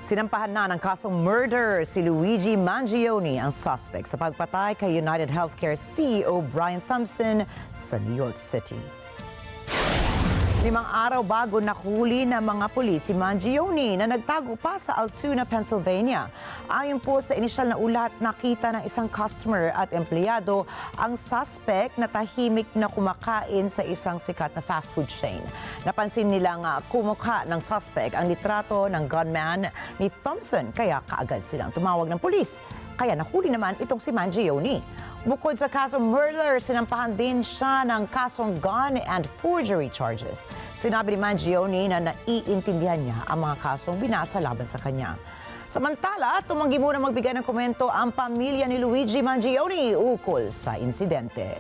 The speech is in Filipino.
Sinampahan na ng kasong murder si Luigi Mangione, ang suspect sa pagpatay kay United Healthcare CEO Brian Thompson sa New York City. 5 araw bago nahuli ng mga pulis si Mangione na nagtago pa sa Altoona, Pennsylvania. Ayon po sa inisyal na ulat, nakita ng isang customer at empleyado ang suspect na tahimik na kumakain sa isang sikat na fast food chain. Napansin nilang kumukha ng suspect ang litrato ng gunman ni Thompson, kaya kaagad silang tumawag ng pulis. Kaya nahuli naman itong si Mangione. Bukod sa kasong murder, sinampahan din siya ng kasong gun and forgery charges. Sinabi ni Mangione na naiintindihan niya ang mga kasong binasa laban sa kanya. Samantala, tumanggi muna magbigay ng komento ang pamilya ni Luigi Mangione ukol sa insidente.